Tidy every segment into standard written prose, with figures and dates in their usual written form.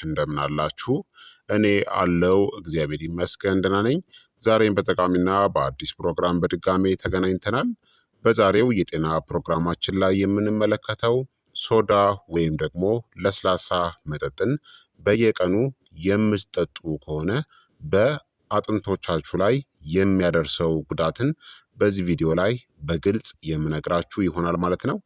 እንደምን አላችሁ? እኔ አለው እግዚአብሔር ይመስገን ደህና ነኝ። ዛሬም በጠቃሚና በአዲስ ፕሮግራም በድጋሜ ተገናኝተናል። በዛሬው የጤና ፕሮግራማችን ላይ የምንመለከተው ሶዳ ወይም ደግሞ ለስላሳ መጠጥን በየቀኑ የምትጠጡ ከሆነ በአጥንቶቻችሁ ላይ የሚያደርሰው ጉዳትን በዚህ ቪዲዮ ላይ በግልጽ የምነግራችሁ ይሆናል ማለት ነው።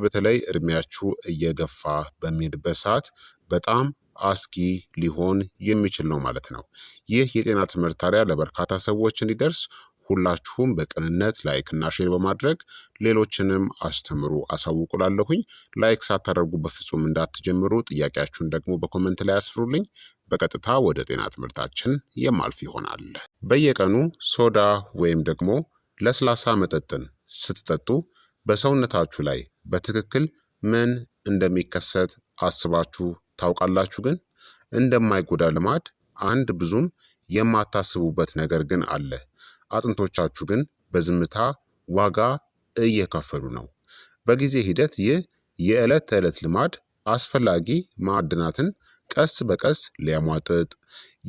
በተለይ እድሜያችሁ እየገፋ በሚሄድበት ሰዓት በጣም አስጊ ሊሆን የሚችል ነው ማለት ነው። ይህ የጤና ትምህርት ታዲያ ለበርካታ ሰዎች እንዲደርስ ሁላችሁም በቅንነት ላይክ እና ሼር በማድረግ ሌሎችንም አስተምሩ አሳውቁላለሁኝ። ላይክ ሳታደርጉ በፍጹም እንዳትጀምሩ፣ ጥያቄያችሁን ደግሞ በኮመንት ላይ አስፍሩልኝ። በቀጥታ ወደ ጤና ትምህርታችን የማልፍ ይሆናል። በየቀኑ ሶዳ ወይም ደግሞ ለስላሳ መጠጥን ስትጠጡ በሰውነታችሁ ላይ በትክክል ምን እንደሚከሰት አስባችሁ ታውቃላችሁ? ግን እንደማይጎዳ ልማድ አንድ ብዙም የማታስቡበት ነገር ግን አለ። አጥንቶቻችሁ ግን በዝምታ ዋጋ እየከፈሉ ነው። በጊዜ ሂደት ይህ የዕለት ተዕለት ልማድ አስፈላጊ ማዕድናትን ቀስ በቀስ ሊያሟጥጥ፣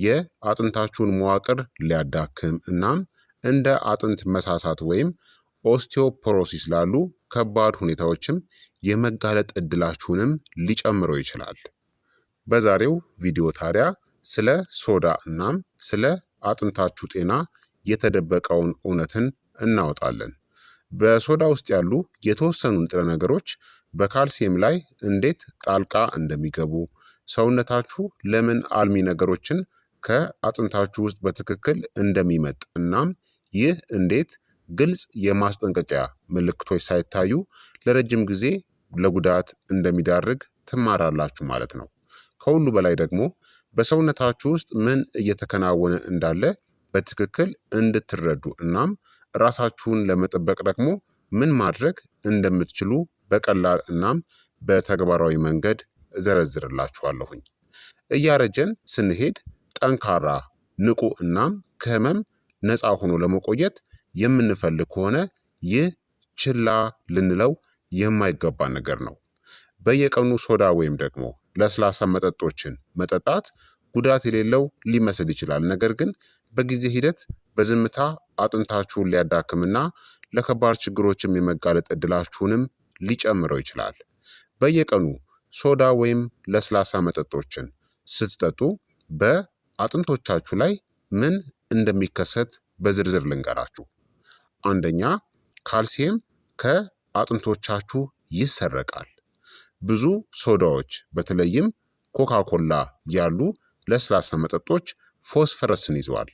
የአጥንታችሁን መዋቅር ሊያዳክም እናም እንደ አጥንት መሳሳት ወይም ኦስቲዮፖሮሲስ ላሉ ከባድ ሁኔታዎችም የመጋለጥ እድላችሁንም ሊጨምረው ይችላል። በዛሬው ቪዲዮ ታዲያ ስለ ሶዳ እናም ስለ አጥንታችሁ ጤና የተደበቀውን እውነትን እናወጣለን። በሶዳ ውስጥ ያሉ የተወሰኑ ንጥረ ነገሮች በካልሲየም ላይ እንዴት ጣልቃ እንደሚገቡ፣ ሰውነታችሁ ለምን አልሚ ነገሮችን ከአጥንታችሁ ውስጥ በትክክል እንደሚመጥ እናም ይህ እንዴት ግልጽ የማስጠንቀቂያ ምልክቶች ሳይታዩ ለረጅም ጊዜ ለጉዳት እንደሚዳርግ ትማራላችሁ ማለት ነው። ከሁሉ በላይ ደግሞ በሰውነታችሁ ውስጥ ምን እየተከናወነ እንዳለ በትክክል እንድትረዱ እናም ራሳችሁን ለመጠበቅ ደግሞ ምን ማድረግ እንደምትችሉ በቀላል እናም በተግባራዊ መንገድ እዘረዝርላችኋለሁኝ። እያረጀን ስንሄድ ጠንካራ፣ ንቁ እናም ከህመም ነፃ ሆኖ ለመቆየት የምንፈልግ ከሆነ ይህ ችላ ልንለው የማይገባ ነገር ነው። በየቀኑ ሶዳ ወይም ደግሞ ለስላሳ መጠጦችን መጠጣት ጉዳት የሌለው ሊመስል ይችላል። ነገር ግን በጊዜ ሂደት በዝምታ አጥንታችሁን ሊያዳክምና ለከባድ ችግሮችም የመጋለጥ እድላችሁንም ሊጨምረው ይችላል። በየቀኑ ሶዳ ወይም ለስላሳ መጠጦችን ስትጠጡ በአጥንቶቻችሁ ላይ ምን እንደሚከሰት በዝርዝር ልንገራችሁ። አንደኛ፣ ካልሲየም ከአጥንቶቻችሁ ይሰረቃል። ብዙ ሶዳዎች በተለይም ኮካኮላ ያሉ ለስላሳ መጠጦች ፎስፈረስን ይዘዋል።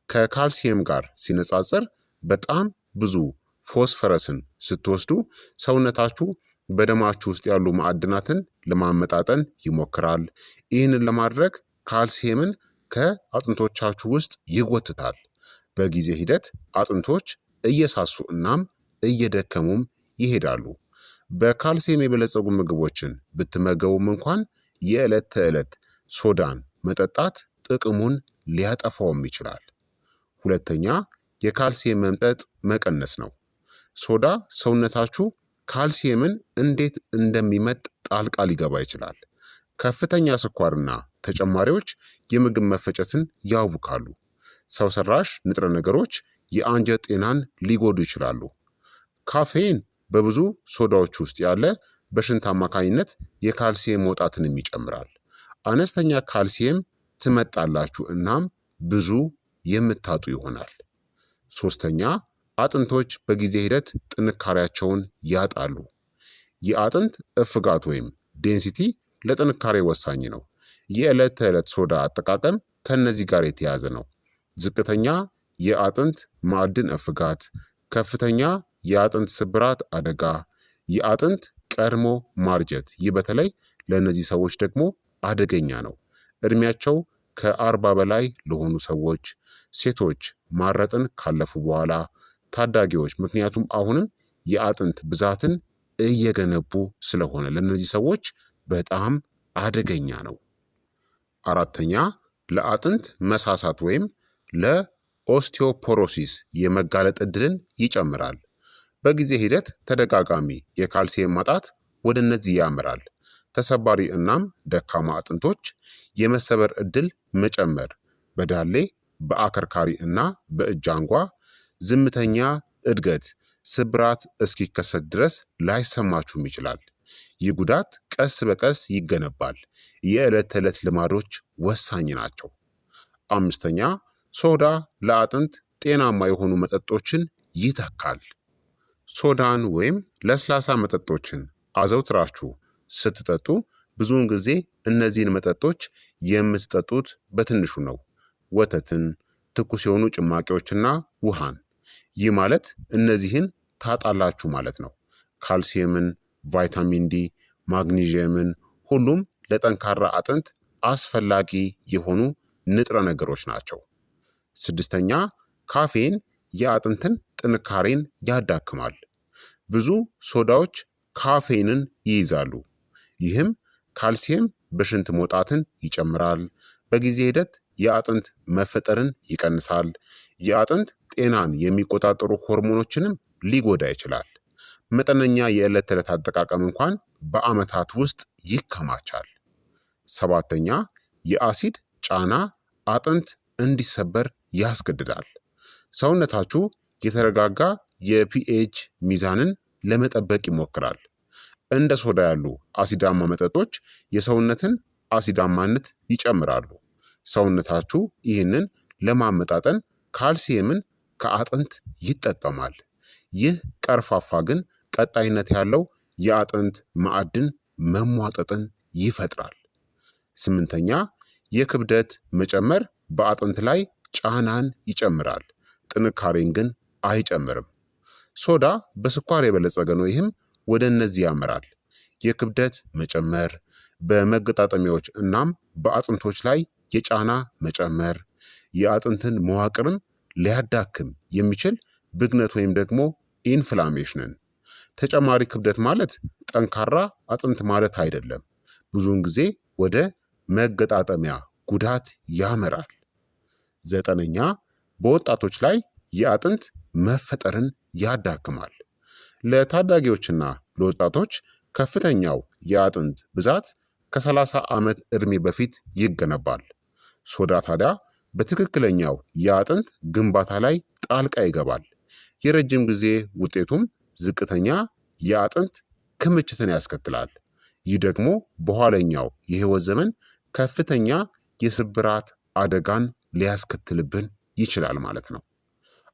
ከካልሲየም ጋር ሲነጻጸር በጣም ብዙ ፎስፈረስን ስትወስዱ ሰውነታችሁ በደማችሁ ውስጥ ያሉ ማዕድናትን ለማመጣጠን ይሞክራል። ይህንን ለማድረግ ካልሲየምን ከአጥንቶቻችሁ ውስጥ ይጎትታል። በጊዜ ሂደት አጥንቶች እየሳሱ እናም እየደከሙም ይሄዳሉ። በካልሲየም የበለጸጉ ምግቦችን ብትመገቡም እንኳን የዕለት ተዕለት ሶዳን መጠጣት ጥቅሙን ሊያጠፋውም ይችላል። ሁለተኛ፣ የካልሲየም መምጠጥ መቀነስ ነው። ሶዳ ሰውነታችሁ ካልሲየምን እንዴት እንደሚመጥ ጣልቃ ሊገባ ይችላል። ከፍተኛ ስኳርና ተጨማሪዎች የምግብ መፈጨትን ያውካሉ። ሰው ሰራሽ ንጥረ ነገሮች የአንጀት ጤናን ሊጎዱ ይችላሉ። ካፌን በብዙ ሶዳዎች ውስጥ ያለ በሽንት አማካኝነት የካልሲየም መውጣትንም ይጨምራል። አነስተኛ ካልሲየም ትመጣላችሁ እናም ብዙ የምታጡ ይሆናል። ሶስተኛ፣ አጥንቶች በጊዜ ሂደት ጥንካሬያቸውን ያጣሉ። የአጥንት እፍጋት ወይም ዴንሲቲ ለጥንካሬ ወሳኝ ነው። የዕለት ተዕለት ሶዳ አጠቃቀም ከእነዚህ ጋር የተያያዘ ነው። ዝቅተኛ የአጥንት ማዕድን እፍጋት፣ ከፍተኛ የአጥንት ስብራት አደጋ፣ የአጥንት ቀድሞ ማርጀት። ይህ በተለይ ለእነዚህ ሰዎች ደግሞ አደገኛ ነው። እድሜያቸው ከ40 በላይ ለሆኑ ሰዎች፣ ሴቶች ማረጥን ካለፉ በኋላ፣ ታዳጊዎች፣ ምክንያቱም አሁንም የአጥንት ብዛትን እየገነቡ ስለሆነ ለእነዚህ ሰዎች በጣም አደገኛ ነው። አራተኛ፣ ለአጥንት መሳሳት ወይም ለኦስቲዮፖሮሲስ የመጋለጥ እድልን ይጨምራል። በጊዜ ሂደት ተደጋጋሚ የካልሲየም ማጣት ወደ እነዚህ ያመራል። ተሰባሪ እናም ደካማ አጥንቶች፣ የመሰበር ዕድል መጨመር፣ በዳሌ በአከርካሪ እና በእጅ አንጓ፣ ዝምተኛ እድገት፣ ስብራት እስኪከሰት ድረስ ላይሰማችሁም ይችላል። ይህ ጉዳት ቀስ በቀስ ይገነባል። የዕለት ተዕለት ልማዶች ወሳኝ ናቸው። አምስተኛ ሶዳ ለአጥንት ጤናማ የሆኑ መጠጦችን ይተካል። ሶዳን ወይም ለስላሳ መጠጦችን አዘውትራችሁ ስትጠጡ ብዙውን ጊዜ እነዚህን መጠጦች የምትጠጡት በትንሹ ነው። ወተትን፣ ትኩስ የሆኑ ጭማቂዎችና ውሃን። ይህ ማለት እነዚህን ታጣላችሁ ማለት ነው። ካልሲየምን፣ ቫይታሚን ዲ፣ ማግኒዥየምን፣ ሁሉም ለጠንካራ አጥንት አስፈላጊ የሆኑ ንጥረ ነገሮች ናቸው። ስድስተኛ ካፌን የአጥንትን ጥንካሬን ያዳክማል። ብዙ ሶዳዎች ካፌንን ይይዛሉ። ይህም ካልሲየም በሽንት መውጣትን ይጨምራል። በጊዜ ሂደት የአጥንት መፈጠርን ይቀንሳል። የአጥንት ጤናን የሚቆጣጠሩ ሆርሞኖችንም ሊጎዳ ይችላል። መጠነኛ የዕለት ተዕለት አጠቃቀም እንኳን በዓመታት ውስጥ ይከማቻል። ሰባተኛ የአሲድ ጫና አጥንት እንዲሰበር ያስገድዳል። ሰውነታችሁ የተረጋጋ የፒኤች ሚዛንን ለመጠበቅ ይሞክራል። እንደ ሶዳ ያሉ አሲዳማ መጠጦች የሰውነትን አሲዳማነት ይጨምራሉ። ሰውነታችሁ ይህንን ለማመጣጠን ካልሲየምን ከአጥንት ይጠቀማል። ይህ ቀርፋፋ ግን ቀጣይነት ያለው የአጥንት ማዕድን መሟጠጥን ይፈጥራል። ስምንተኛ የክብደት መጨመር በአጥንት ላይ ጫናን ይጨምራል፣ ጥንካሬን ግን አይጨምርም። ሶዳ በስኳር የበለጸገ ነው። ይህም ወደ እነዚህ ያመራል። የክብደት መጨመር በመገጣጠሚያዎች እናም በአጥንቶች ላይ የጫና መጨመር የአጥንትን መዋቅርም ሊያዳክም የሚችል ብግነት ወይም ደግሞ ኢንፍላሜሽንን። ተጨማሪ ክብደት ማለት ጠንካራ አጥንት ማለት አይደለም። ብዙውን ጊዜ ወደ መገጣጠሚያ ጉዳት ያመራል። ዘጠነኛ በወጣቶች ላይ የአጥንት መፈጠርን ያዳክማል። ለታዳጊዎችና ለወጣቶች ከፍተኛው የአጥንት ብዛት ከ30 ዓመት ዕድሜ በፊት ይገነባል። ሶዳ ታዲያ በትክክለኛው የአጥንት ግንባታ ላይ ጣልቃ ይገባል። የረጅም ጊዜ ውጤቱም ዝቅተኛ የአጥንት ክምችትን ያስከትላል። ይህ ደግሞ በኋለኛው የህይወት ዘመን ከፍተኛ የስብራት አደጋን ሊያስከትልብን ይችላል ማለት ነው።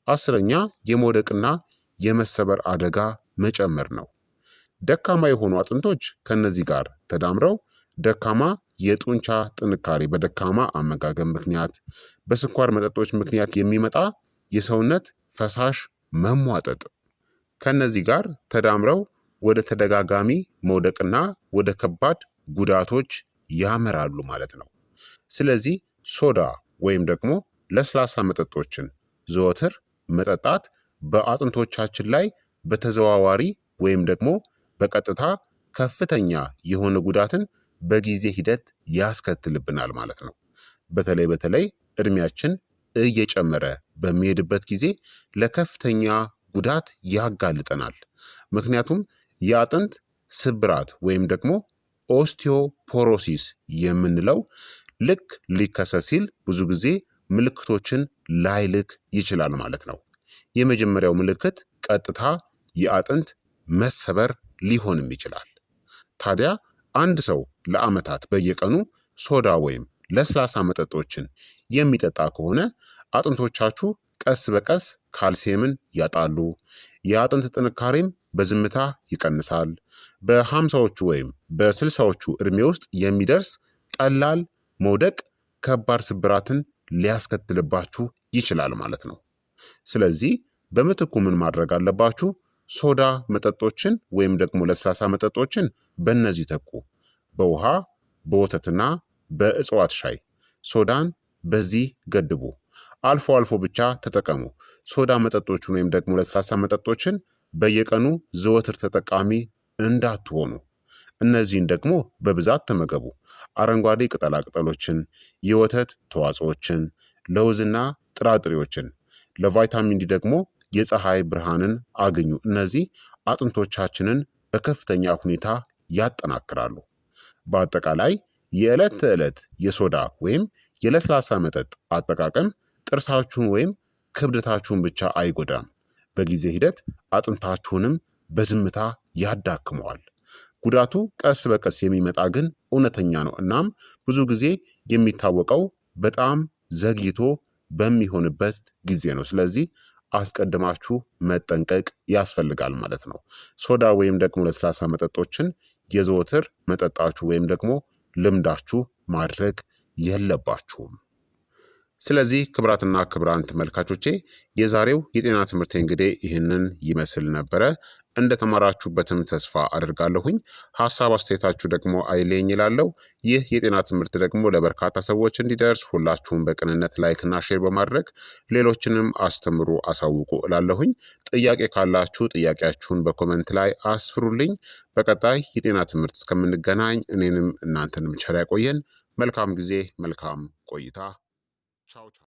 አስረኛ የመውደቅና የመሰበር አደጋ መጨመር ነው። ደካማ የሆኑ አጥንቶች ከነዚህ ጋር ተዳምረው ደካማ የጡንቻ ጥንካሬ፣ በደካማ አመጋገብ ምክንያት፣ በስኳር መጠጦች ምክንያት የሚመጣ የሰውነት ፈሳሽ መሟጠጥ ከነዚህ ጋር ተዳምረው ወደ ተደጋጋሚ መውደቅና ወደ ከባድ ጉዳቶች ያመራሉ ማለት ነው። ስለዚህ ሶዳ ወይም ደግሞ ለስላሳ መጠጦችን ዘወትር መጠጣት በአጥንቶቻችን ላይ በተዘዋዋሪ ወይም ደግሞ በቀጥታ ከፍተኛ የሆነ ጉዳትን በጊዜ ሂደት ያስከትልብናል ማለት ነው። በተለይ እድሜያችን እየጨመረ በሚሄድበት ጊዜ ለከፍተኛ ጉዳት ያጋልጠናል። ምክንያቱም የአጥንት ስብራት ወይም ደግሞ ኦስቲዮፖሮሲስ የምንለው ልክ ሊከሰት ሲል ብዙ ጊዜ ምልክቶችን ላይልክ ይችላል ማለት ነው። የመጀመሪያው ምልክት ቀጥታ የአጥንት መሰበር ሊሆንም ይችላል። ታዲያ አንድ ሰው ለዓመታት በየቀኑ ሶዳ ወይም ለስላሳ መጠጦችን የሚጠጣ ከሆነ አጥንቶቻችሁ ቀስ በቀስ ካልሲየምን ያጣሉ። የአጥንት ጥንካሬም በዝምታ ይቀንሳል። በ50ዎቹ ወይም በ60ዎቹ ዕድሜ ውስጥ የሚደርስ ቀላል መውደቅ ከባድ ስብራትን ሊያስከትልባችሁ ይችላል ማለት ነው። ስለዚህ በምትኩ ምን ማድረግ አለባችሁ? ሶዳ መጠጦችን ወይም ደግሞ ለስላሳ መጠጦችን በእነዚህ ተኩ። በውሃ በወተትና በእጽዋት ሻይ። ሶዳን በዚህ ገድቡ። አልፎ አልፎ ብቻ ተጠቀሙ። ሶዳ መጠጦችን ወይም ደግሞ ለስላሳ መጠጦችን በየቀኑ ዘወትር ተጠቃሚ እንዳትሆኑ። እነዚህን ደግሞ በብዛት ተመገቡ። አረንጓዴ ቅጠላቅጠሎችን፣ የወተት ተዋጽኦችን፣ ለውዝና ጥራጥሬዎችን። ለቫይታሚን ዲ ደግሞ የፀሐይ ብርሃንን አግኙ። እነዚህ አጥንቶቻችንን በከፍተኛ ሁኔታ ያጠናክራሉ። በአጠቃላይ የዕለት ተዕለት የሶዳ ወይም የለስላሳ መጠጥ አጠቃቀም ጥርሳችሁን ወይም ክብደታችሁን ብቻ አይጎዳም፣ በጊዜ ሂደት አጥንታችሁንም በዝምታ ያዳክመዋል። ጉዳቱ ቀስ በቀስ የሚመጣ ግን እውነተኛ ነው። እናም ብዙ ጊዜ የሚታወቀው በጣም ዘግይቶ በሚሆንበት ጊዜ ነው። ስለዚህ አስቀድማችሁ መጠንቀቅ ያስፈልጋል ማለት ነው። ሶዳ ወይም ደግሞ ለስላሳ መጠጦችን የዘወትር መጠጣችሁ ወይም ደግሞ ልምዳችሁ ማድረግ የለባችሁም። ስለዚህ ክቡራትና ክቡራን ተመልካቾቼ የዛሬው የጤና ትምህርት እንግዲህ ይህንን ይመስል ነበረ። እንደተማራችሁበትም ተስፋ አድርጋለሁኝ። ሀሳብ አስተያየታችሁ ደግሞ አይለኝ ይላለው። ይህ የጤና ትምህርት ደግሞ ለበርካታ ሰዎች እንዲደርስ ሁላችሁም በቅንነት ላይክና ሼር በማድረግ ሌሎችንም አስተምሩ፣ አሳውቁ እላለሁኝ። ጥያቄ ካላችሁ ጥያቄያችሁን በኮመንት ላይ አስፍሩልኝ። በቀጣይ የጤና ትምህርት እስከምንገናኝ እኔንም እናንተንም ቸር ያቆየን። መልካም ጊዜ፣ መልካም ቆይታ። ቻው ቻው።